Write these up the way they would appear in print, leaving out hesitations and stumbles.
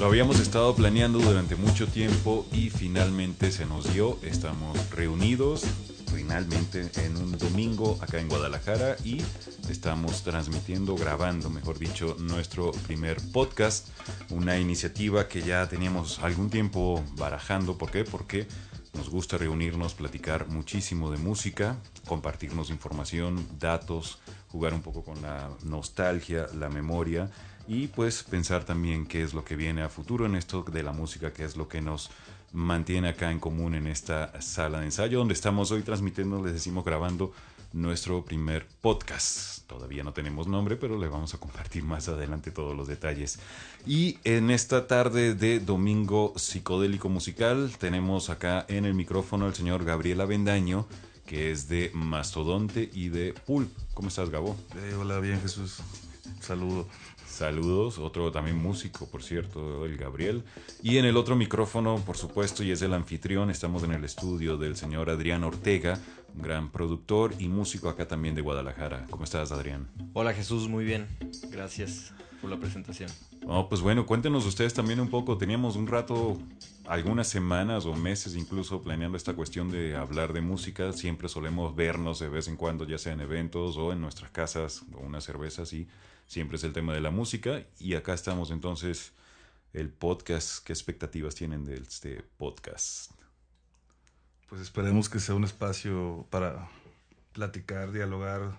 Lo habíamos estado planeando durante mucho tiempo y finalmente se nos dio. Estamos reunidos finalmente en un domingo acá en Guadalajara y estamos transmitiendo, grabando, mejor dicho, nuestro primer podcast. Una iniciativa que ya teníamos algún tiempo barajando. ¿Por qué? Porque nos gusta reunirnos, platicar muchísimo de música, compartirnos información, datos, jugar un poco con la nostalgia, la memoria y pues pensar también qué es lo que viene a futuro en esto de la música, qué es lo que nos mantiene acá en común en esta sala de ensayo donde estamos hoy transmitiendo, les decimos, grabando nuestro primer podcast. Todavía no tenemos nombre, pero le vamos a compartir más adelante todos los detalles. Y en esta tarde de domingo psicodélico musical tenemos acá en el micrófono al señor Gabriel Avendaño, que es de Mastodonte y de Pulp. ¿Cómo estás, Gabo? Hola, bien, Jesús. Saludo. Saludos, otro también músico, por cierto, el Gabriel. Y en el otro micrófono, por supuesto, y es el anfitrión, estamos en el estudio del señor Adrián Ortega, un gran productor y músico acá también de Guadalajara. ¿Cómo estás, Adrián? Hola, Jesús, muy bien. Gracias por la presentación. Oh, pues bueno, cuéntenos ustedes también un poco. Teníamos un rato, algunas semanas o meses incluso, planeando esta cuestión de hablar de música. Siempre solemos vernos de vez en cuando, ya sea en eventos o en nuestras casas, o unas cervezas, y siempre es el tema de la música. Y acá estamos entonces, el podcast. ¿Qué expectativas tienen de este podcast? Pues esperemos que sea un espacio para platicar, dialogar,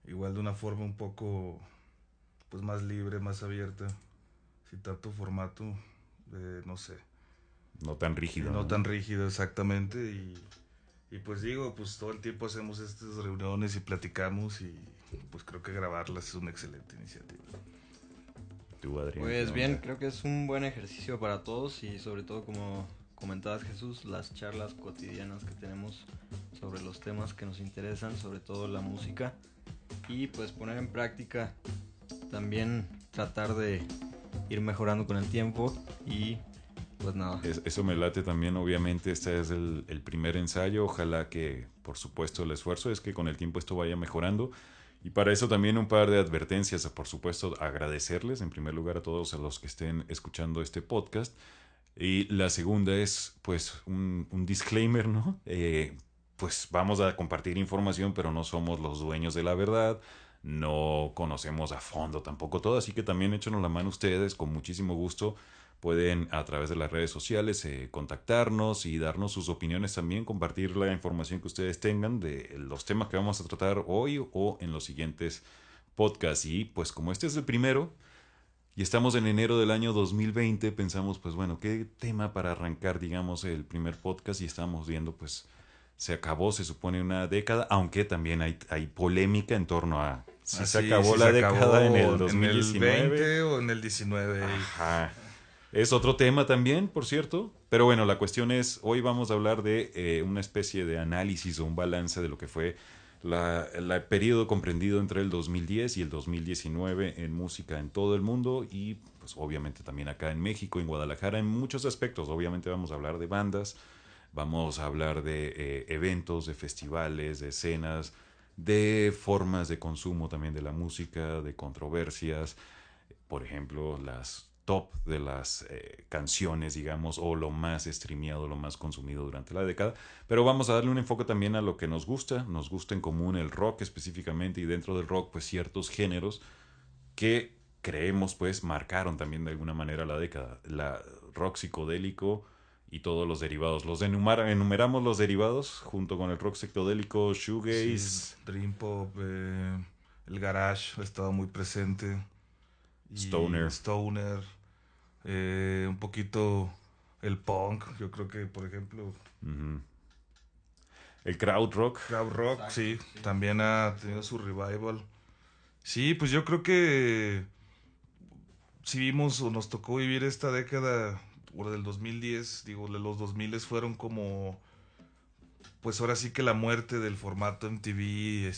igual de una forma un poco pues más libre, más abierta, sin tanto formato, no sé. No tan rígido. No tan rígido, exactamente. Y pues digo, pues todo el tiempo hacemos estas reuniones y platicamos y pues creo que grabarlas es una excelente iniciativa. ¿Tú, Adrián? Pues bien, creo que es un buen ejercicio para todos y sobre todo, como comentabas, Jesús, las charlas cotidianas que tenemos sobre los temas que nos interesan, sobre todo la música, y pues poner en práctica, también tratar de ir mejorando con el tiempo y pues nada. Eso me late también. Obviamente este es el primer ensayo. Ojalá que, por supuesto, el esfuerzo es que con el tiempo esto vaya mejorando. Y para eso también un par de advertencias. Por supuesto, agradecerles en primer lugar a todos a los que estén escuchando este podcast. Y la segunda es pues un disclaimer, ¿no? Pues vamos a compartir información, pero no somos los dueños de la verdad. No conocemos a fondo tampoco todo. Así que también échenos la mano ustedes con muchísimo gusto. Pueden a través de las redes sociales contactarnos y darnos sus opiniones también, compartir la información que ustedes tengan de los temas que vamos a tratar hoy o en los siguientes podcasts. Y pues como este es el primero y estamos en enero del año 2020, pensamos pues bueno, ¿qué tema para arrancar, digamos, el primer podcast? Y estamos viendo pues se acabó, se supone, una década, aunque también hay polémica en torno a si se acabó la década en el 2019. ¿En el 20 o en el 19? Ajá. Es otro tema también, por cierto. Pero bueno, la cuestión es, hoy vamos a hablar de una especie de análisis o un balance de lo que fue el periodo comprendido entre el 2010 y el 2019 en música en todo el mundo y pues obviamente también acá en México, en Guadalajara, en muchos aspectos. Obviamente vamos a hablar de bandas, vamos a hablar de eventos, de festivales, de escenas, de formas de consumo también de la música, de controversias, por ejemplo, las top de las canciones, digamos, o lo más streameado, lo más consumido durante la década. Pero vamos a darle un enfoque también a lo que nos gusta en común el rock específicamente, y dentro del rock pues ciertos géneros que creemos pues marcaron también de alguna manera la década. La rock psicodélico y todos los derivados. Enumeramos los derivados junto con el rock psicodélico, shoegaze, sí, dream pop, el garage ha estado muy presente. Stoner, un poquito el punk, yo creo que por ejemplo el crowd rock. Exacto, sí, también ha tenido su revival. Sí, pues yo creo que si vimos o nos tocó vivir esta década del 2010, digo, los 2000 fueron como pues ahora sí que la muerte del formato MTV,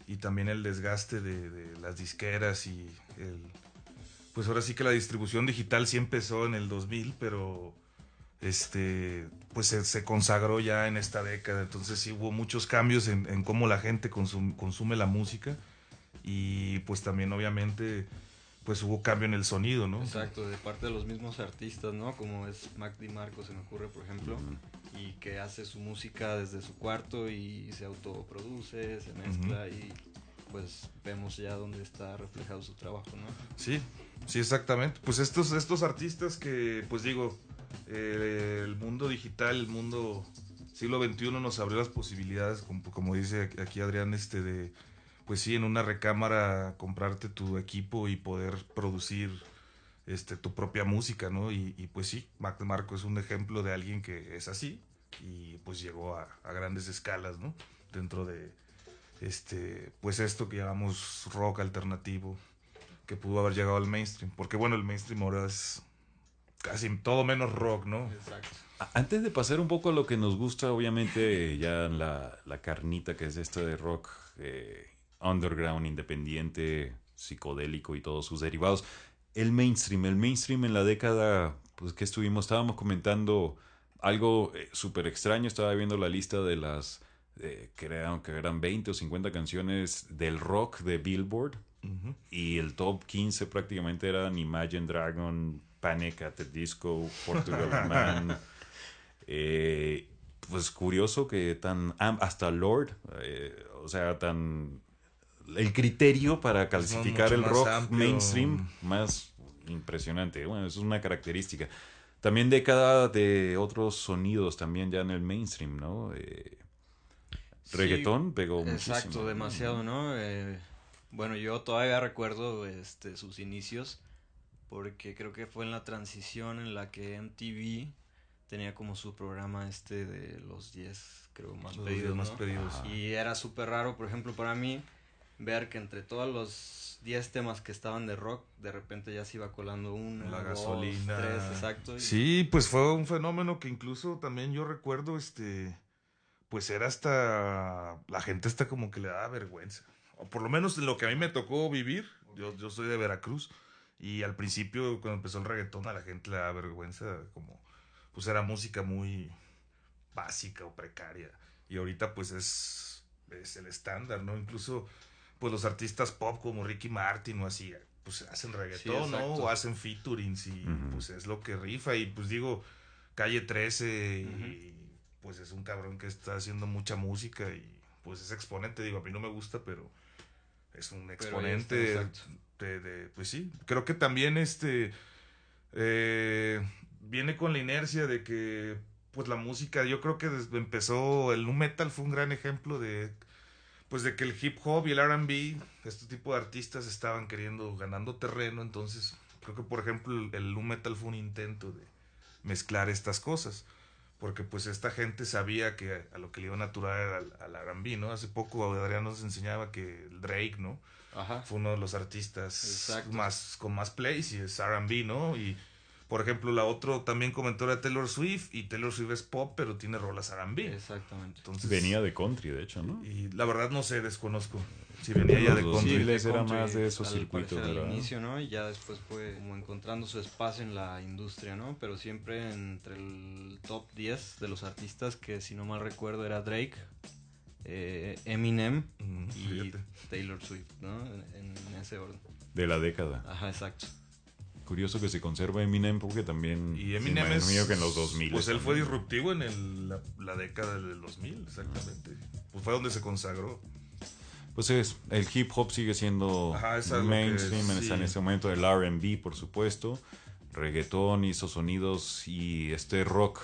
y también el desgaste de las disqueras y pues ahora sí que la distribución digital sí empezó en el 2000, pero pues se consagró ya en esta década. Entonces sí hubo muchos cambios en cómo la gente consume la música, y pues también obviamente pues hubo cambio en el sonido, ¿no? Exacto, de parte de los mismos artistas, ¿no? Como es Mac DiMarco, se me ocurre, por ejemplo, y que hace su música desde su cuarto y se autoproduce, se mezcla y pues vemos ya dónde está reflejado su trabajo, ¿no? Sí, sí, exactamente. Pues estos artistas que, pues digo, el mundo digital, el mundo siglo XXI nos abrió las posibilidades, como dice aquí Adrián, de, pues sí, en una recámara comprarte tu equipo y poder producir tu propia música, ¿no? Y pues sí, Mac DeMarco es un ejemplo de alguien que es así y pues llegó a grandes escalas, ¿no? Dentro de pues esto que llamamos rock alternativo, que pudo haber llegado al mainstream, porque bueno, el mainstream ahora es casi todo menos rock, ¿no? Exacto. Antes de pasar un poco a lo que nos gusta, obviamente ya la carnita que es esto de rock underground, independiente, psicodélico y todos sus derivados, el mainstream en la década pues que estábamos comentando algo súper extraño, estaba viendo la lista de las creo que eran 20 o 50 canciones del rock de Billboard y el top 15 prácticamente eran Imagine Dragon, Panic at the Disco, Portugal Man. Eh, pues curioso que hasta Lord, o sea, el criterio para clasificar mucho el más rock amplio. mainstream más impresionante. Bueno, eso es una característica. También década de otros sonidos también ya en el mainstream, ¿no? Reggaetón pegó muchísimo. Exacto, demasiado, ¿no? Bueno, yo todavía recuerdo sus inicios porque creo que fue en la transición en la que MTV tenía como su programa de los 10, creo, más Los pedidos, 10 más ¿no? pedidos. Y era súper raro, por ejemplo, para mí, ver que entre todos los 10 temas que estaban de rock, de repente ya se iba colando una, La dos, gasolina. tres, exacto. Sí, pues fue un fenómeno que incluso también yo recuerdo, pues era hasta, la gente hasta como que le daba vergüenza. O por lo menos lo que a mí me tocó vivir, yo soy de Veracruz, y al principio cuando empezó el reggaetón a la gente le daba vergüenza, como, pues era música muy básica o precaria. Y ahorita pues es el estándar, ¿no? Incluso pues los artistas pop como Ricky Martin o así, pues hacen reggaetón, Sí, ¿no? exacto. O hacen featurings y pues es lo que rifa. Y pues digo, Calle 13 y pues es un cabrón que está haciendo mucha música y pues es exponente, digo, a mí no me gusta, pero es un exponente exacto. pues sí, creo que también viene con la inercia de que pues la música, yo creo que desde empezó el nu metal fue un gran ejemplo de pues de que el hip hop y el R&B, este tipo de artistas estaban ganando terreno, entonces creo que por ejemplo el nu metal fue un intento de mezclar estas cosas, porque pues esta gente sabía que a lo que le iba a natural al R&B, ¿no? Hace poco Adrián nos enseñaba que el Drake, ¿no? Ajá. Fue uno de los artistas Exacto. con más plays y es R&B, ¿no? Y por ejemplo, la otra también comentó era Taylor Swift y Taylor Swift es pop, pero tiene rolas R&B. Exactamente. Entonces, Venía de country, de hecho, ¿no? y la verdad no sé, desconozco si venía ya de Los country. 2000 era country, más de esos al circuitos, parecer, al ¿verdad? inicio, ¿no? Y ya después fue como encontrando su espacio en la industria, ¿no? Pero siempre entre el top 10 de los artistas, que si no mal recuerdo era Drake, Eminem y Fíjate. Taylor Swift, ¿no? En ese orden. De la década. Ajá, exacto. Curioso que se conserva Eminem porque también... Y Eminem me es imagino que en los 2000 pues él fue también. disruptivo en la década del 2000, exactamente. Pues fue donde se consagró. Pues el hip hop sigue siendo Ajá, es algo mainstream que, en sí. ese momento, el R&B por supuesto, reggaetón hizo sonidos y este rock,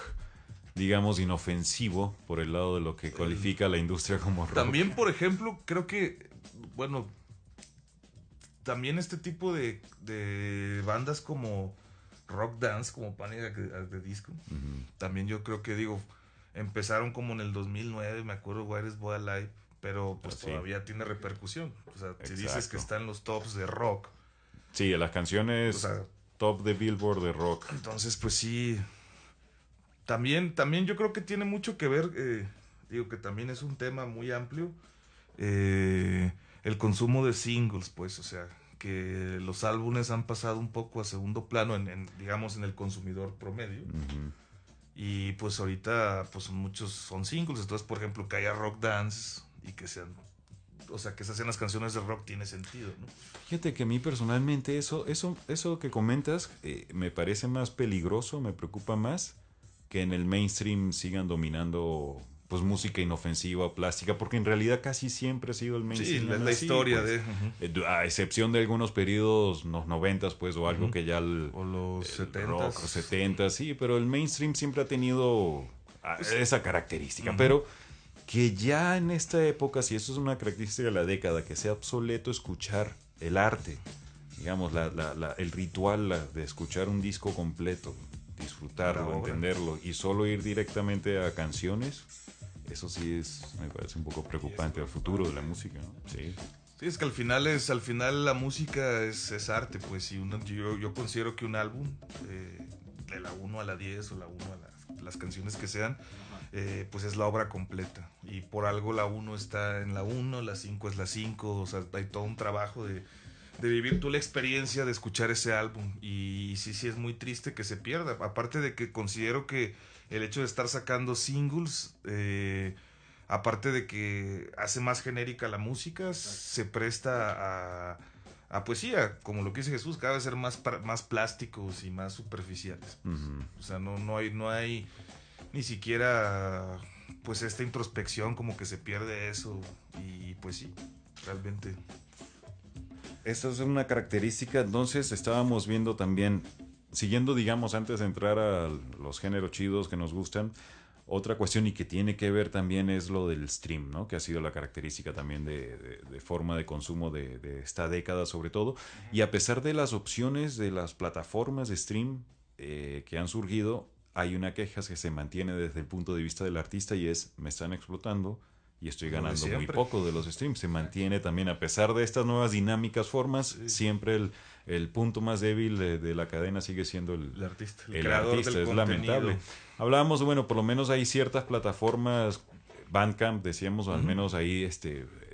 digamos, inofensivo por el lado de lo que cualifica la industria como rock. También, por ejemplo, creo que, bueno, también este tipo de bandas como Rock Dance, como Panic at the Disco, también yo creo que, digo, empezaron como en el 2009, me acuerdo, Where is Boy Alive, pero pues Sí. todavía tiene repercusión. O sea, si Exacto. dices que está en los tops de rock, Sí, de las canciones o sea, top de Billboard de rock. entonces pues sí, también yo creo que tiene mucho que ver, digo que también es un tema muy amplio, el consumo de singles, pues, o sea, que los álbumes han pasado un poco a segundo plano digamos, en el consumidor promedio. Y pues ahorita, pues muchos son singles. Entonces, por ejemplo, que haya Rock Dance y que sean o sea, que se hacen las canciones de rock tiene sentido, ¿no? Fíjate que a mí personalmente eso que comentas me parece más peligroso, me preocupa más que en el mainstream sigan dominando pues música inofensiva o plástica, porque en realidad casi siempre ha sido el Sí, mainstream la así, historia pues. de... A excepción de algunos periodos, los 90s, pues, o algo que ya o los el 70s. rock, 70s, sí, pero el mainstream siempre ha tenido esa característica, pero que ya en esta época, si eso es una característica de la década, que sea obsoleto escuchar el arte, digamos, el ritual de escuchar un disco completo, disfrutarlo, entenderlo y solo ir directamente a canciones, eso sí me parece un poco preocupante al futuro de la música, ¿no? Sí. Sí, es que al final la música es arte, pues, y yo considero que un álbum, de la 1 a la 10 o la 1 a las canciones que sean, pues es la obra completa. Y por algo la 1 está en la 1, la 5 es la 5, o sea, hay todo un trabajo de vivir tú la experiencia de escuchar ese álbum. Y sí es muy triste que se pierda. Aparte de que considero que el hecho de estar sacando singles, aparte de que hace más genérica la música, se presta a poesía, como lo que dice Jesús, cada vez ser más plásticos y más superficiales. O sea, no hay ni siquiera pues esta introspección, como que se pierde eso. Y pues sí, realmente. Esta es una característica, entonces estábamos viendo también, siguiendo, digamos, antes de entrar a los géneros chidos que nos gustan, otra cuestión y que tiene que ver también es lo del stream, ¿no? Que ha sido la característica también de forma de consumo de esta década sobre todo. Y a pesar de las opciones de las plataformas de stream que han surgido, hay una queja que se mantiene desde el punto de vista del artista y es, me están explotando y estoy ganando muy poco de los streams. Se mantiene también, a pesar de estas nuevas dinámicas, formas, siempre el punto más débil de la cadena sigue siendo el artista. El artista, es lamentable. Hablábamos, bueno, por lo menos hay ciertas plataformas, Bandcamp, decíamos, al menos ahí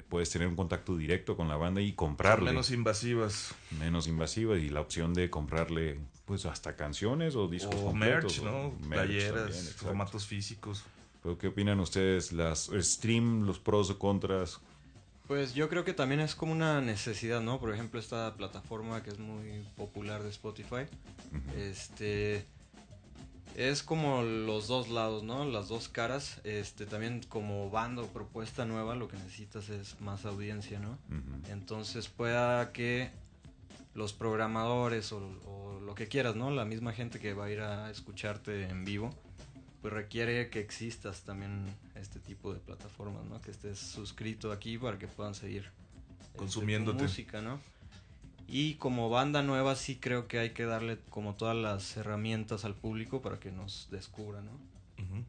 puedes tener un contacto directo con la banda y comprarle. Son menos invasivas. Menos invasivas y la opción de comprarle pues hasta canciones o discos completos. Merch, ¿no? Playeras, formatos físicos. ¿Pero qué opinan ustedes? ¿Las stream, los pros o contras? Pues yo creo que también es como una necesidad, ¿no? Por ejemplo, esta plataforma que es muy popular de Spotify, es como los dos lados, ¿no? Las dos caras. También como banda o propuesta nueva, lo que necesitas es más audiencia, ¿no? Entonces pueda que los programadores o lo que quieras, ¿no? La misma gente que va a ir a escucharte en vivo, pues requiere que existas también este tipo de plataformas, ¿no? Que estés suscrito aquí para que puedan seguir consumiéndote tu música, ¿no? Y como banda nueva sí creo que hay que darle como todas las herramientas al público para que nos descubra, ¿no?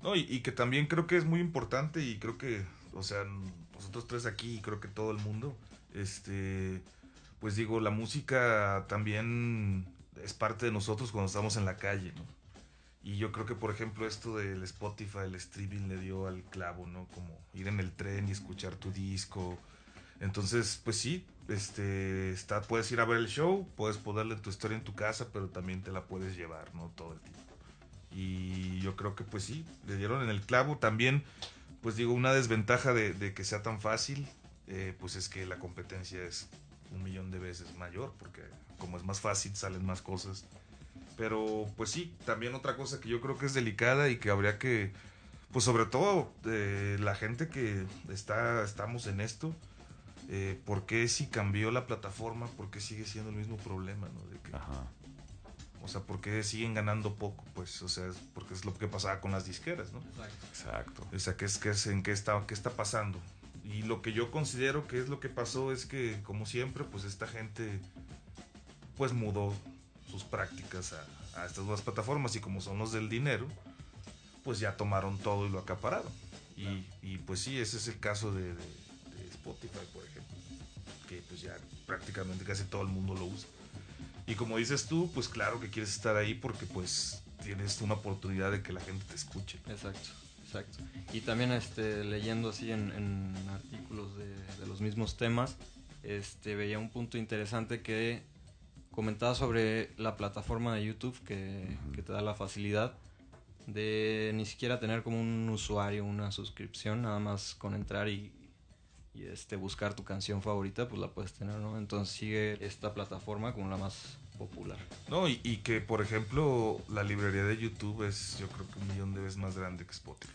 No, y que también creo que es muy importante y creo que, o sea, nosotros tres aquí y creo que todo el mundo, pues digo, la música también es parte de nosotros cuando estamos en la calle, ¿no? Y yo creo que, por ejemplo, esto del Spotify, el streaming le dio al clavo, ¿no? Como ir en el tren y escuchar tu disco. Entonces, pues sí, puedes ir a ver el show, puedes ponerle tu historia en tu casa, pero también te la puedes llevar, ¿no? Todo el tiempo. Y yo creo que, pues sí, le dieron en el clavo. También, pues digo, una desventaja de que sea tan fácil, pues es que la competencia es 1,000,000 de veces mayor, porque como es más fácil, salen más cosas. Pero pues sí, también otra cosa que yo creo que es delicada y que habría que, pues sobre todo la gente que estamos en esto, ¿por qué si cambió la plataforma? ¿Por qué sigue siendo el mismo problema, ¿no? De que, o sea, ¿por qué siguen ganando poco? Pues, o sea, porque es lo que pasaba con las disqueras, ¿no? Exacto. O sea, qué está pasando? Y lo que yo considero que es lo que pasó es que, como siempre, pues esta gente pues mudó sus prácticas a estas nuevas plataformas y como son los del dinero, pues ya tomaron todo y lo acapararon. Y pues sí, ese es el caso de Spotify, por ejemplo, que pues ya prácticamente casi todo el mundo lo usa. Y como dices tú, pues claro que quieres estar ahí porque tienes una oportunidad de que la gente te escuche. Exacto. Y también leyendo así en artículos de los mismos temas, veía un punto interesante que comentaba sobre la plataforma de YouTube que te da la facilidad de ni siquiera tener como un usuario, una suscripción, nada más con entrar y buscar tu canción favorita, pues la puedes tener, ¿no? Entonces sigue esta plataforma como la más popular. No, y que por ejemplo la librería de YouTube es yo creo que 1,000,000 de veces más grande que Spotify.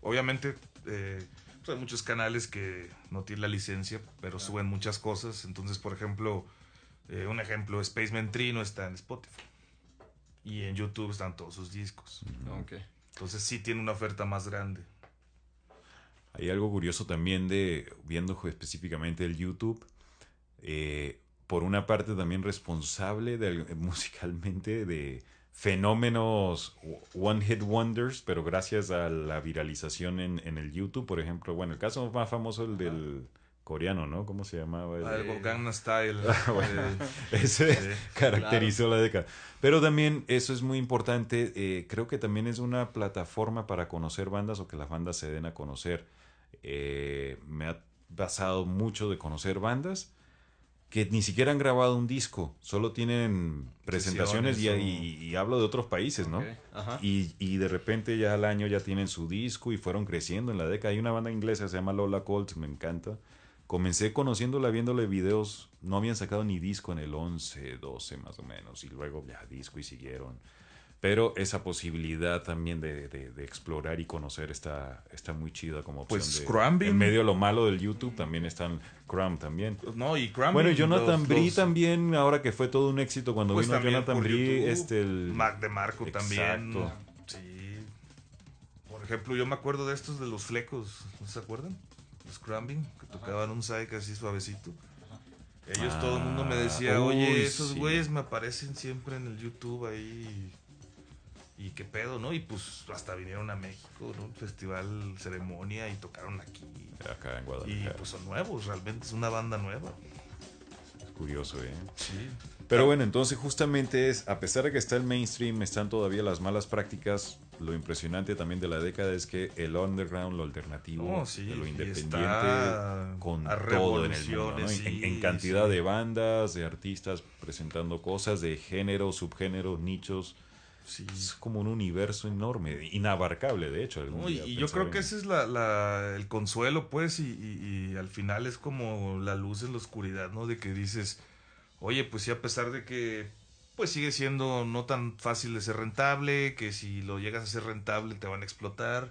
Obviamente pues hay muchos canales que no tienen la licencia, pero suben muchas cosas. Entonces, por ejemplo, un ejemplo, Spaceman Tree no está en Spotify. Y en YouTube están todos sus discos. Okay. Entonces sí tiene una oferta más grande. Hay algo curioso también de, viendo específicamente el YouTube, por una parte también responsable musicalmente de fenómenos One Hit Wonders, pero gracias a la viralización en el YouTube, por ejemplo, bueno, el caso más famoso el del coreano, ¿no? ¿Cómo se llamaba? El Gangnam Style. Bueno, ese Sí, caracterizó la década. Pero también eso es muy importante. Creo que también es una plataforma para conocer bandas o que las bandas se den a conocer. Me ha pasado mucho de conocer bandas que ni siquiera han grabado un disco, solo tienen presentaciones y hablo de otros países, ¿no? Okay. Ajá. Y de repente ya al año ya tienen su disco y fueron creciendo en la década. Hay una banda inglesa que se llama Lola Colt, me encanta. Comencé conociéndola, viéndole videos, no habían sacado ni disco en el 11, 12 más o menos, y luego ya disco y siguieron. Pero esa posibilidad también de explorar y conocer está muy chida como opción. Pues Crumbin. En medio de lo malo del YouTube también están Crumb también. No, y Crumbin. Bueno, y Jonathan Bree también, ahora que fue todo un éxito cuando pues vino Jonathan Bree, Mac DeMarco también. Exacto. Sí. Por ejemplo, yo me acuerdo de estos de los Flecos, ¿no se acuerdan? Los Crumbin, que tocaban un psych así suavecito. Ellos, todo el mundo me decía, oye, esos güeyes me aparecen siempre en el YouTube ahí. Y qué pedo, ¿no? Y pues hasta vinieron a México, ¿no? Festival Ceremonia y tocaron aquí. Acá en Guadalajara. Y pues son nuevos, realmente es una banda nueva. Es curioso, ¿eh? Sí. Pero bueno, entonces justamente es, a pesar de que está el mainstream, están todavía las malas prácticas. Lo impresionante también de la década es que el underground, lo alternativo, lo independiente, con todo en el mundo, ¿no? En cantidad de bandas, de artistas presentando cosas, de géneros, subgéneros, nichos. Sí. Es como un universo enorme, inabarcable, de hecho. No, y yo creo que ese es el consuelo, pues, y al final es como la luz en la oscuridad, ¿no? De que dices, oye, pues sí, a pesar de que pues sigue siendo no tan fácil de ser rentable, que si lo llegas a ser rentable te van a explotar,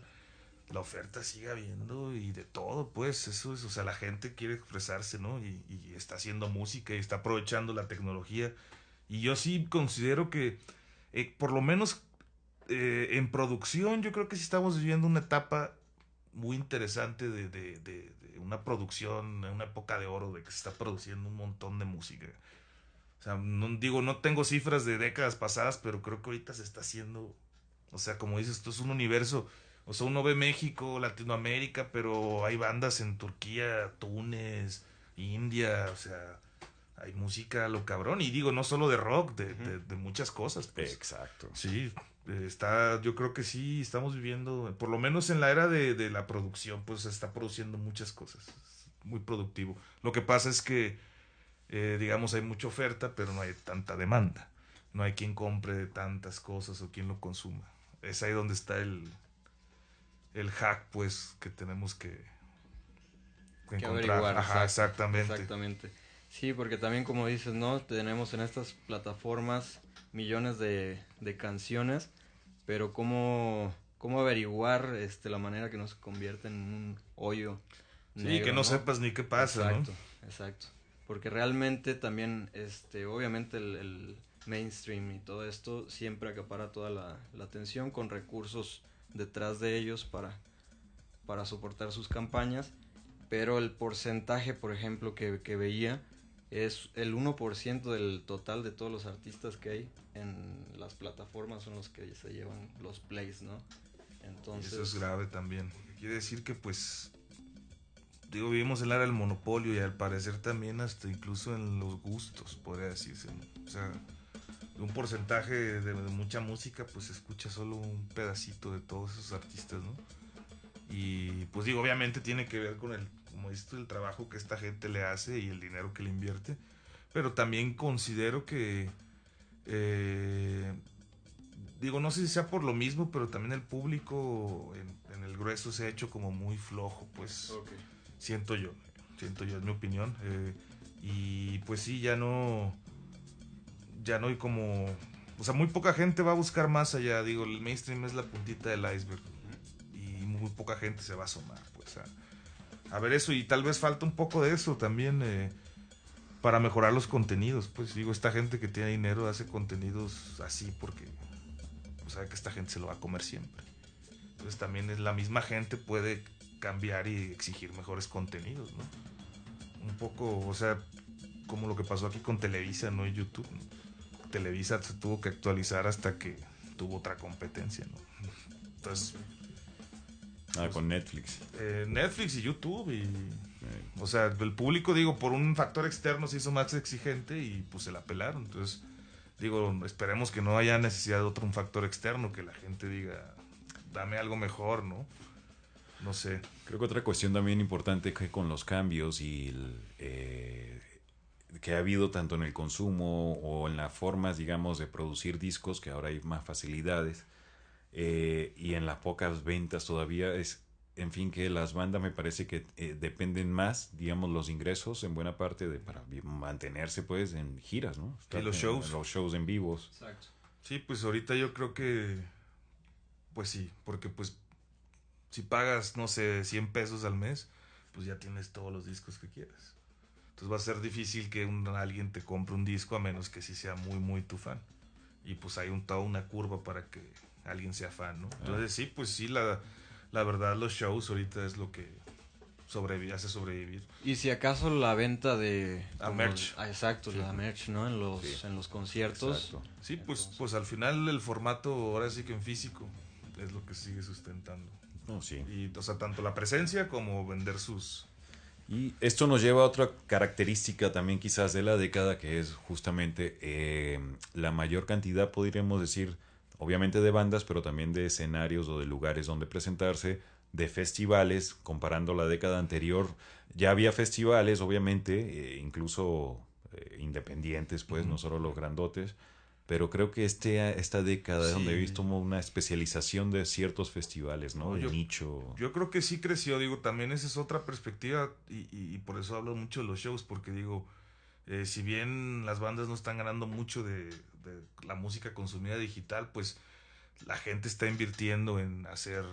la oferta sigue habiendo y de todo, pues, eso es, o sea, la gente quiere expresarse, ¿no? Y está haciendo música y está aprovechando la tecnología. Y yo sí considero que por lo menos en producción yo creo que sí estamos viviendo una etapa muy interesante de una producción, una época de oro, de que se está produciendo un montón de música. O sea, no tengo cifras de décadas pasadas, pero creo que ahorita se está haciendo, o sea, como dices, esto es un universo. O sea, uno ve México, Latinoamérica, pero hay bandas en Turquía, Túnez, India, o sea, hay música a lo cabrón. Y digo, no solo de rock, de muchas cosas. Pues. Exacto. Sí, yo creo que sí, estamos viviendo, por lo menos en la era de la producción, pues se está produciendo muchas cosas. Es muy productivo. Lo que pasa es que, digamos, hay mucha oferta, pero no hay tanta demanda. No hay quien compre tantas cosas o quien lo consuma. Es ahí donde está el hack, pues, que tenemos que encontrar. Averiguar. Ajá, exactamente. Exactamente. Sí, porque también como dices, ¿no? Tenemos en estas plataformas millones de canciones, pero ¿cómo averiguar la manera que no se convierte en un hoyo negro? Sí, que no sepas ni qué pasa, exacto, ¿no? Exacto. Porque realmente también, obviamente el mainstream y todo esto siempre acapara toda la atención con recursos detrás de ellos para soportar sus campañas, pero el porcentaje, por ejemplo, que veía es el 1% del total de todos los artistas que hay en las plataformas son los que se llevan los plays, ¿no? Entonces, y eso es grave también. Quiere decir que, pues, digo, vivimos en la era del monopolio y al parecer también hasta incluso en los gustos, podría decirse, ¿no? O sea, un porcentaje de mucha música, pues se escucha solo un pedacito de todos esos artistas, ¿no? Y pues digo, obviamente tiene que ver con como dices tú, el trabajo que esta gente le hace y el dinero que le invierte, pero también considero que digo, no sé si sea por lo mismo, pero también el público en el grueso se ha hecho como muy flojo, pues. okay. Siento yo, es mi opinión. Y pues sí, ya no hay como... O sea, muy poca gente va a buscar más allá. Digo, el mainstream es la puntita del iceberg. Y muy poca gente se va a asomar, pues, a ver eso. Y tal vez falta un poco de eso también para mejorar los contenidos. Pues digo, esta gente que tiene dinero hace contenidos así porque sabe que esta gente se lo va a comer siempre. Entonces también es la misma gente puede cambiar y exigir mejores contenidos, ¿no? Un poco, o sea, como lo que pasó aquí con Televisa, ¿no? Y YouTube, ¿no? Televisa se tuvo que actualizar hasta que tuvo otra competencia, ¿no? Entonces... con Netflix. Netflix y YouTube o sea, el público, digo, por un factor externo se hizo más exigente y pues se la pelaron. Entonces, digo, esperemos que no haya necesidad de un factor externo, que la gente diga, dame algo mejor, ¿no? No sé. Creo que otra cuestión también importante que con los cambios y que ha habido tanto en el consumo o en las formas, digamos, de producir discos, que ahora hay más facilidades, y en las pocas ventas todavía es, en fin, que las bandas me parece que dependen más, digamos, los ingresos en buena parte para mantenerse pues en giras, ¿no? Y los shows. En los shows en vivos. Exacto. Sí, pues ahorita yo creo que, pues sí, porque pues si pagas, no sé, 100 pesos al mes, pues ya tienes todos los discos que quieras. Entonces va a ser difícil que alguien te compre un disco a menos que sí sea muy, muy tu fan. Y pues hay toda una curva para que alguien sea fan, ¿no? Entonces sí, pues sí, la verdad los shows ahorita es lo que hace sobrevivir. Y si acaso la venta de... merch. Exacto, sí. La merch, ¿no? En los conciertos. Exacto. Sí, pues al final el formato, ahora sí que en físico, es lo que sigue sustentando. No, sí. Y, o sea, tanto la presencia como vender sus... Y esto nos lleva a otra característica también quizás de la década, que es justamente la mayor cantidad, podríamos decir, obviamente de bandas, pero también de escenarios o de lugares donde presentarse, de festivales, comparando la década anterior. Ya había festivales, obviamente, incluso independientes, pues, no solo los grandotes, pero creo que esta década es donde he visto una especialización de ciertos festivales, ¿no? De nicho. Yo creo que sí creció, digo, también esa es otra perspectiva y por eso hablo mucho de los shows, porque digo, si bien las bandas no están ganando mucho de la música consumida digital, pues la gente está invirtiendo en hacer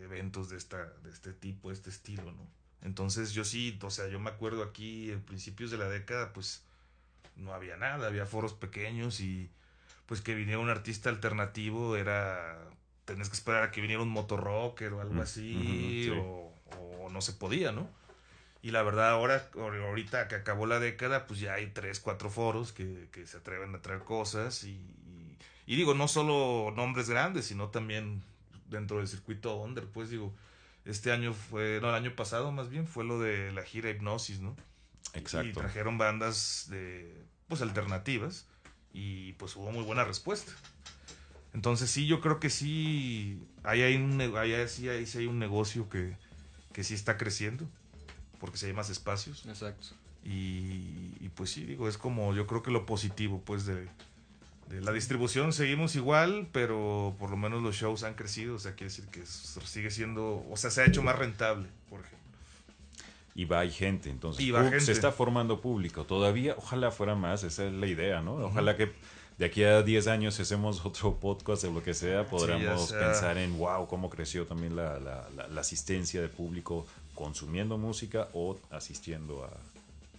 eventos de este tipo, de este estilo, ¿no? Entonces yo sí, o sea, yo me acuerdo aquí en principios de la década, pues no había nada, había foros pequeños y pues que viniera un artista alternativo tenés que esperar a que viniera un motorrocker o algo así, sí. o no se podía, ¿no? Y la verdad ahorita que acabó la década, pues ya hay 3, 4 foros que se atreven a traer cosas y digo, no solo nombres grandes, sino también dentro del circuito under, pues digo, el año pasado más bien fue lo de la gira Hipnosis, ¿no? Exacto. Y trajeron bandas pues alternativas y pues hubo muy buena respuesta. Entonces sí, yo creo que sí hay un negocio que sí está creciendo porque sí hay más espacios. Exacto. Y pues sí, digo, es como yo creo que lo positivo pues de la distribución seguimos igual, pero por lo menos los shows han crecido, o sea, quiere decir que sigue siendo, o sea, se ha hecho más rentable, por ejemplo. Y va hay gente, entonces gente. Se está formando público. Todavía, ojalá fuera más, esa es la idea, ¿no? Ojalá que de aquí a 10 años, si hacemos otro podcast de lo que sea, podamos pensar en, wow, cómo creció también la asistencia de público consumiendo música o asistiendo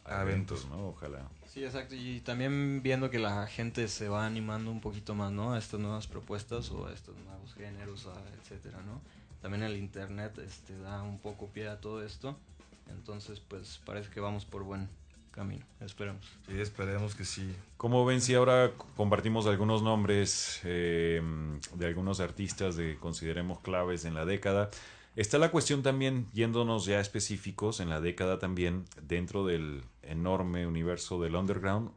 a eventos, ¿no? Ojalá. Sí, exacto. Y también viendo que la gente se va animando un poquito más, ¿no? A estas nuevas propuestas o a estos nuevos géneros, etcétera, ¿no? También el internet da un poco pie a todo esto. Entonces, pues parece que vamos por buen camino. Esperemos. Sí, esperemos que sí. ¿Cómo ven si ahora compartimos algunos nombres de algunos artistas de consideremos claves en la década? Está la cuestión también, yéndonos ya específicos en la década también, dentro del enorme universo del underground,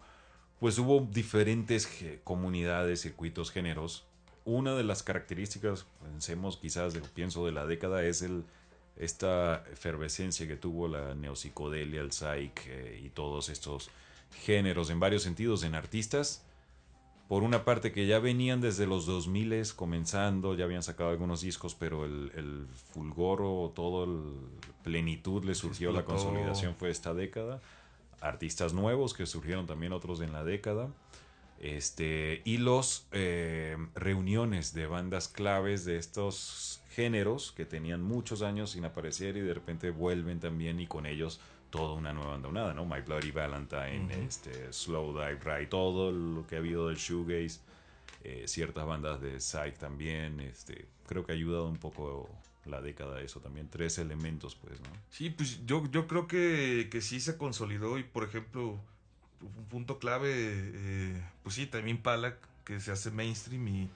pues hubo diferentes comunidades, circuitos, géneros. Una de las características, pienso de la década, es esta efervescencia que tuvo la neopsicodelia, el psych y todos estos géneros en varios sentidos, en artistas, por una parte que ya venían desde los 2000 comenzando, ya habían sacado algunos discos, pero el fulgor o todo el plenitud le surgió, la Explotó. consolidación fue esta década. Artistas nuevos que surgieron también otros en la década. Y los reuniones de bandas claves de estos géneros que tenían muchos años sin aparecer y de repente vuelven también y con ellos toda una nueva andonada, ¿no? My Bloody Valentine, Slow Dive Ride, todo lo que ha habido del shoegaze, ciertas bandas de psych también, creo que ha ayudado un poco la década a eso también, 3 elementos pues, ¿no? Sí, pues yo creo que sí se consolidó y por ejemplo, un punto clave, pues sí, también Impala, que se hace mainstream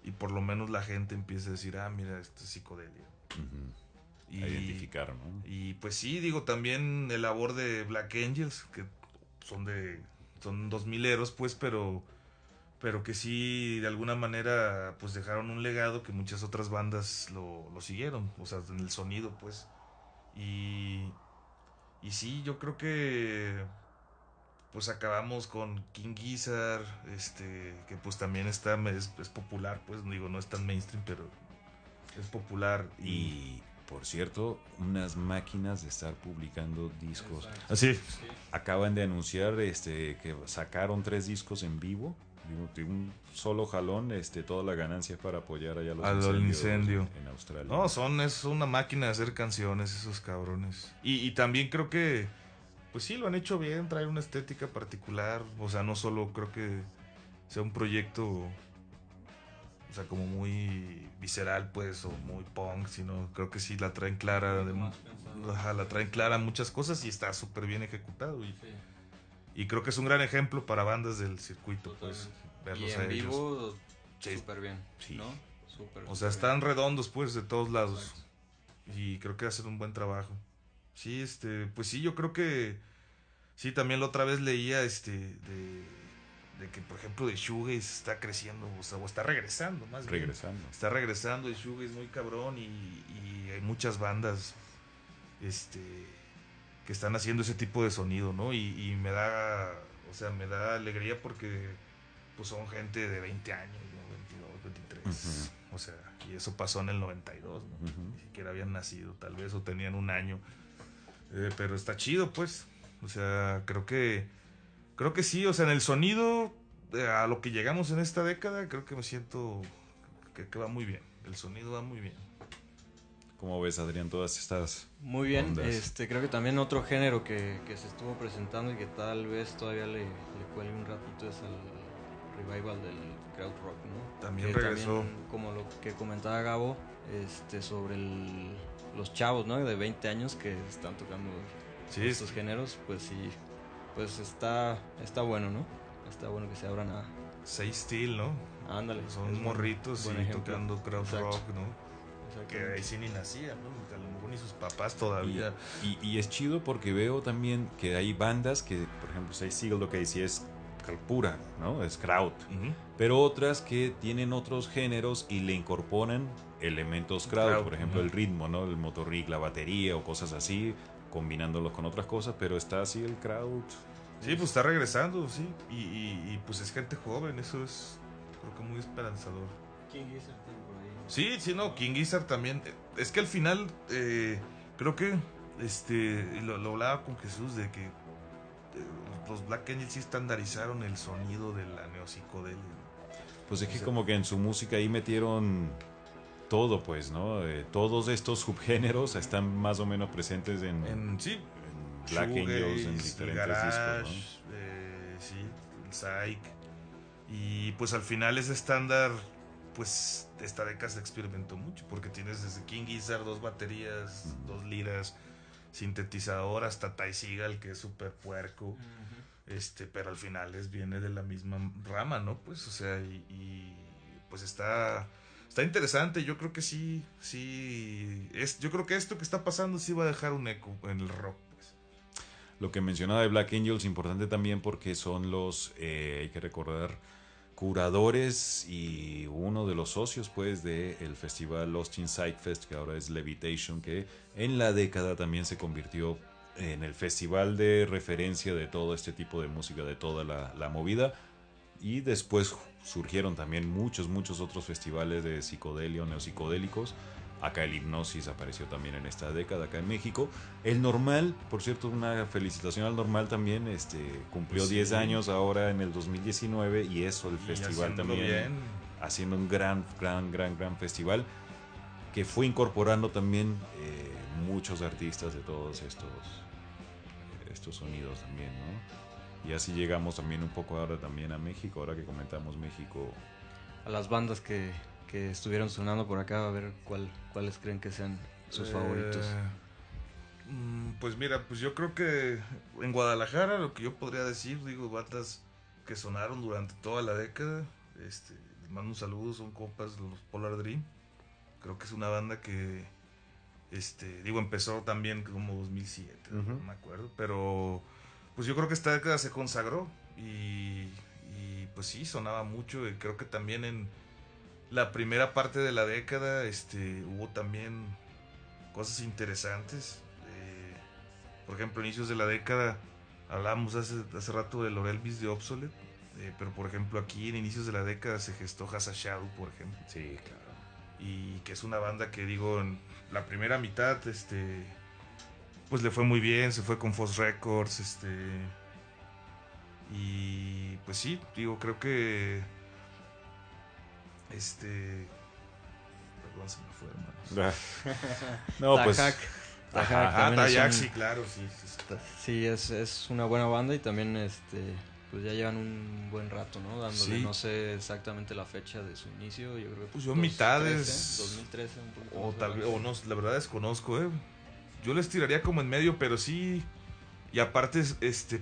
y por lo menos la gente empieza a decir, ah, mira, esto es psicodelia. A identificar, ¿no? Y pues sí, digo, también el labor de Black Angels, que son 2000eros, pues, pero que sí, de alguna manera, pues dejaron un legado que muchas otras bandas lo siguieron, o sea, en el sonido, pues. Y sí, yo creo que pues acabamos con King Gizzard, que pues también es popular, pues digo, no es tan mainstream, pero es popular. Y por cierto, unas máquinas de estar publicando discos. Así. Acaban de anunciar que sacaron 3 discos en vivo. De un solo jalón, toda la ganancia es para apoyar allá los incendios en Australia. No, es una máquina de hacer canciones esos cabrones. Y también creo que pues sí, lo han hecho bien, trae una estética particular, o sea, no solo creo que sea un proyecto, o sea, como muy visceral, pues, o muy punk, sino creo que sí la traen clara, la traen clara muchas cosas y está súper bien ejecutado. Y creo que es un gran ejemplo para bandas del circuito, pues, verlos y en a ellos. vivo, Sí. súper bien, Sí. ¿no? Súper, O sea, súper están redondos, pues, de todos lados. Y creo que hacen un buen trabajo. Sí, pues sí, yo creo que sí, también la otra vez leía de que, por ejemplo, de Shoegaze está creciendo, o sea, o está regresando, más bien. Está regresando el Shoegaze muy cabrón y hay muchas bandas que están haciendo ese tipo de sonido, ¿no? Y me da, o sea, me da alegría porque pues son gente de 20 años, ¿no? 22, 23. O sea, y eso pasó en el 92, ¿no? Ni siquiera habían nacido, tal vez, o tenían un año. Pero está chido, pues. O sea, creo que sí, o sea, en el sonido, a lo que llegamos en esta década, creo que me siento que va muy bien. El sonido va muy bien. ¿Cómo ves, Adrián, todas estas muy bien, ondas? creo que también otro género que se estuvo presentando y que tal vez todavía le cuelgue un ratito es el revival del crowd rock, ¿no? También que regresó. También, como lo que comentaba Gabo, sobre los chavos, ¿no? De 20 años que están tocando estos géneros, pues sí, pues está bueno, ¿no? Está bueno que se abran a... Say Steel, ¿no? Ándale. Son morritos y tocando crowd rock, ¿no? Que ahí sí ni nacían, ¿no? A lo mejor ni sus papás todavía. Y es chido porque veo también que hay bandas que, por ejemplo, Say Seagull, lo que decía es pura, ¿no? Es crowd. Pero otras que tienen otros géneros y le incorporan elementos crowd, por ejemplo, el ritmo, ¿no? El motorrig, la batería o cosas así, combinándolos con otras cosas, pero está así el crowd. Sí, pues está regresando, sí. Y pues es gente joven, eso es, creo que muy esperanzador. King Gizzard por ahí. Sí, no, King Gizzard también. Es que al final, creo que, lo hablaba con Jesús de que los Black Angels sí estandarizaron el sonido de la neopsicodelia. Pues es que como que en su música ahí metieron todo, pues, ¿no? Todos estos subgéneros están más o menos presentes en Black Angels, en diferentes garage, discos, ¿no? Sí, el psych. Y pues al final ese estándar, pues esta década se experimentó mucho, porque tienes desde King Gizzard 2 baterías, 2 liras, sintetizador, hasta Ty Segall, que es súper puerco. Pero al final viene de la misma rama, ¿no? Pues, o sea, y pues está interesante. Yo creo que sí, yo creo que esto que está pasando sí va a dejar un eco en el rock, pues. Lo que mencionaba de Black Angels, importante también porque son los, hay que recordar, curadores y uno de los socios, pues, del festival Lost in Psych Fest, que ahora es Levitation, que en la década también se convirtió en el festival de referencia de todo este tipo de música, de toda la movida. Y después surgieron también muchos otros festivales de psicodelia o neopsicodélicos. Acá el Hipnosis apareció también en esta década, acá en México. El Normal, por cierto, una felicitación al Normal también, cumplió Pues sí. 10 años ahora en el 2019 y eso, el Y festival haciéndolo también, bien. haciendo un gran festival que fue incorporando también muchos artistas de todos estos sonidos también, ¿no? Y así llegamos también un poco ahora también a México, ahora que comentamos México. A las bandas que estuvieron sonando por acá, a ver cuáles creen que sean sus favoritos. Pues mira, pues yo creo que en Guadalajara lo que yo podría decir, digo, bandas que sonaron durante toda la década, les mando un saludo, son compas los Polar Dream. Creo que es una banda que, digo, empezó también como 2007, no me acuerdo, pero pues yo creo que esta década se consagró y pues sí, sonaba mucho y creo que también en la primera parte de la década hubo también cosas interesantes. Por ejemplo, inicios de la década, hablábamos hace rato de Lord Elvis de Obsolete, pero por ejemplo aquí en inicios de la década se gestó Has a Shadow, por ejemplo. Sí, claro. Y que es una banda que digo, en la primera mitad, pues le fue muy bien, se fue con Foss Records, y pues sí, digo, creo que perdón, se me fue, hermanos. No, pues. Tajak. Tajak Ah, también es Tayak, un- sí, claro, sí. Sí, es una buena banda y también pues ya llevan un buen rato, ¿no? Dándole, Sí. no sé exactamente la fecha de su inicio, yo creo que Pues yo mitades 2013, un poquito o más tal vez, adelante. o no, la verdad desconozco, yo les tiraría como en medio, pero sí. Y aparte,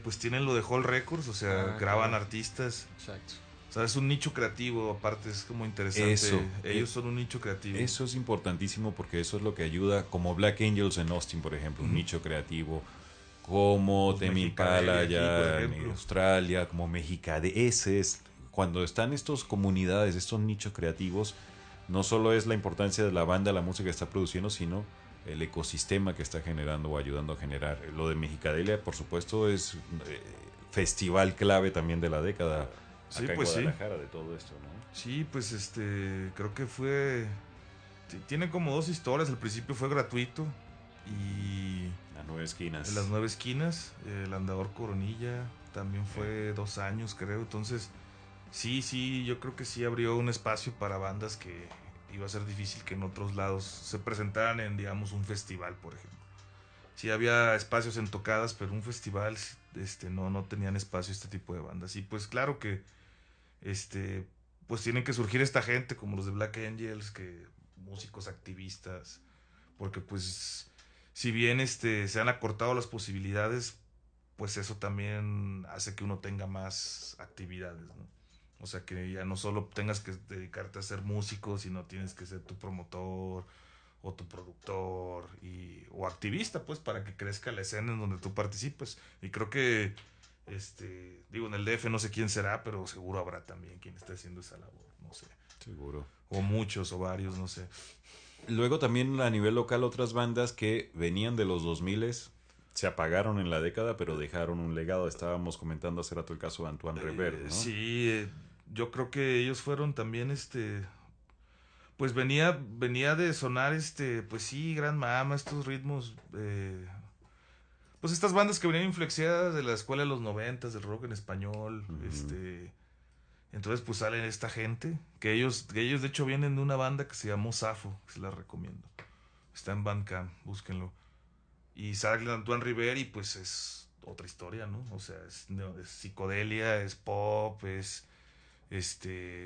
pues tienen lo de Hall Records, o sea, Ah, graban claro. artistas. Exacto. O sea, es un nicho creativo, aparte es como interesante. Eso. Ellos son un nicho creativo. Eso es importantísimo porque eso es lo que ayuda, como Black Angels en Austin, por ejemplo, un Ujú. nicho creativo, como Los Tame Mexicadelia Impala aquí, por allá en ejemplo. Australia, como Mexicade. Ese es, cuando están estas comunidades, estos nichos creativos, no solo es la importancia de la banda, la música que está produciendo, sino el ecosistema que está generando o ayudando a generar. Lo de Mexicadelia, por supuesto, es festival clave también de la década. Sí, Acá pues en sí. Guadalajara, de todo esto, ¿no? Sí, pues creo que fue. Tiene como dos historias. Al principio fue gratuito. Y Las 9 esquinas. en las 9 esquinas, el Andador Coronilla también fue 2 años, creo. Entonces, sí, yo creo que sí abrió un espacio para bandas que iba a ser difícil que en otros lados se presentaran en, digamos, un festival, por ejemplo. Sí había espacios en tocadas, pero un festival, no tenían espacio este tipo de bandas. Y pues claro que, pues tienen que surgir esta gente como los de Black Angels, que músicos activistas, porque pues si bien se han acortado las posibilidades, pues eso también hace que uno tenga más actividades, ¿no? O sea, que ya no solo tengas que dedicarte a ser músico, sino tienes que ser tu promotor o tu productor o activista, pues, para que crezca la escena en donde tú participes. Y creo que, digo, en el DF no sé quién será, pero seguro habrá también quien esté haciendo esa labor, no sé. Seguro. O muchos, o varios, no sé. Luego también a nivel local otras bandas que venían de los 2000 se apagaron en la década, pero dejaron un legado. Estábamos comentando hace rato el caso de Antoine Revert, ¿no? Sí, yo creo que ellos fueron también, pues venía de sonar, pues sí, Gran Mama, estos ritmos, pues estas bandas que venían influenciadas de la escuela de los 90, del rock en español, entonces pues salen esta gente, que ellos de hecho vienen de una banda que se llamó Safo, que se la recomiendo. Está en Bandcamp, búsquenlo. Y sale Antoine Rivera y pues es otra historia, ¿no? O sea, es psicodelia, es pop, es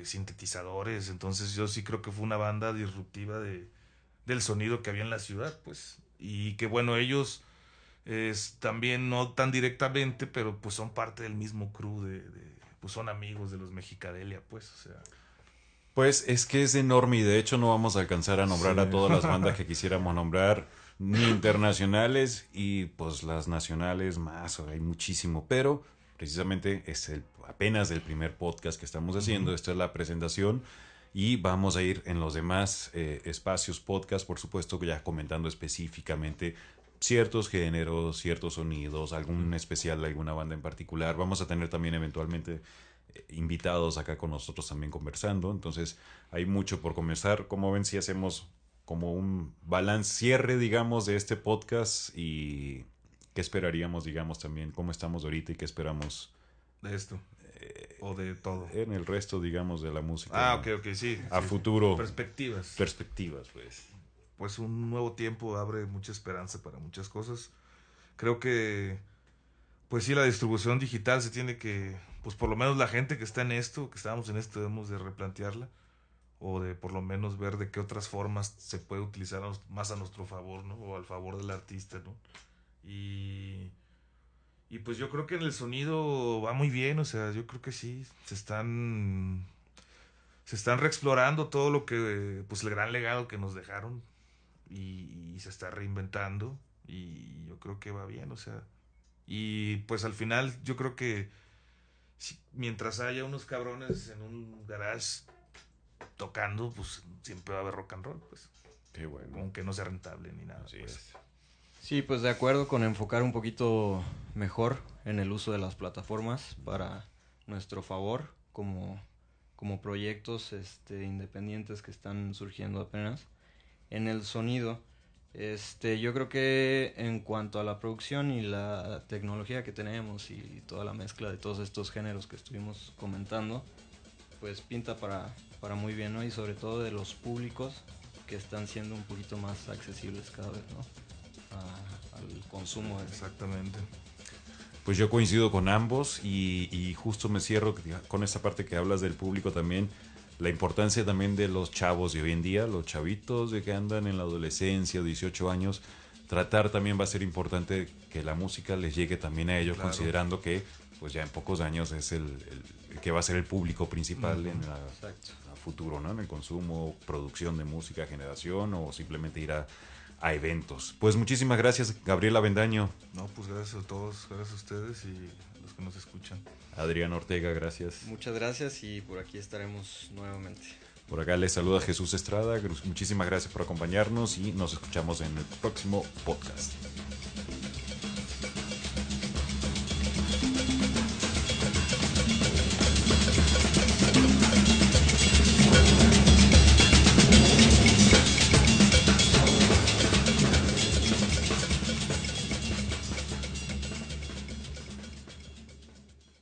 sintetizadores. Entonces yo sí creo que fue una banda disruptiva del sonido que había en la ciudad, pues. Y que bueno, ellos también no tan directamente, pero pues son parte del mismo crew pues son amigos de los Mexicadelia, pues, o sea. Pues es que es enorme y de hecho no vamos a alcanzar a nombrar Sí. a todas las bandas que quisiéramos nombrar, ni internacionales y pues las nacionales más, hay muchísimo, pero precisamente es apenas el primer podcast que estamos haciendo, esta es la presentación y vamos a ir en los demás espacios podcast, por supuesto, ya comentando específicamente ciertos géneros, ciertos sonidos, algún especial, alguna banda en particular. Vamos a tener también eventualmente invitados acá con nosotros también conversando. Entonces hay mucho por comenzar. Como ven, si hacemos como un balance, cierre, digamos, de este podcast y qué esperaríamos, digamos, también cómo estamos ahorita y qué esperamos de esto. O de todo. En el resto, digamos, de la música. Ok, sí. A sí, futuro. Perspectivas. Pues. Pues un nuevo tiempo abre mucha esperanza para muchas cosas. Creo que, pues sí, la distribución digital se tiene que, pues por lo menos la gente que está en esto, que estamos en esto, debemos de replantearla. O de por lo menos ver de qué otras formas se puede utilizar más a nuestro favor, ¿no? O al favor del artista, ¿no? Y pues yo creo que en el sonido va muy bien, o sea, yo creo que sí, se están reexplorando todo lo que, pues el gran legado que nos dejaron y se está reinventando y yo creo que va bien, o sea, y pues al final yo creo que mientras haya unos cabrones en un garage tocando, pues siempre va a haber rock and roll, pues. Qué bueno. Aunque no sea rentable ni nada. Así pues. es. Sí, pues de acuerdo con enfocar un poquito mejor en el uso de las plataformas para nuestro favor, como proyectos independientes que están surgiendo apenas. En el sonido, yo creo que en cuanto a la producción y la tecnología que tenemos y toda la mezcla de todos estos géneros que estuvimos comentando, pues pinta para muy bien, ¿no? Y sobre todo de los públicos que están siendo un poquito más accesibles cada vez, ¿no? Al consumo. Exactamente. Pues yo coincido con ambos y justo me cierro con esta parte que hablas del público también, la importancia también de los chavos de hoy en día, los chavitos de que andan en la adolescencia, 18 años, tratar también va a ser importante que la música les llegue también a ellos, claro, considerando que pues ya en pocos años es el que va a ser el público principal en a futuro, ¿no? En el consumo, producción de música, generación o simplemente ir a eventos. Pues muchísimas gracias, Gabriel Avendaño. No, pues gracias a todos, gracias a ustedes y a los que nos escuchan. Adrián Ortega, gracias. Muchas gracias y por aquí estaremos nuevamente. Por acá les saluda Jesús Estrada. Muchísimas gracias por acompañarnos y nos escuchamos en el próximo podcast.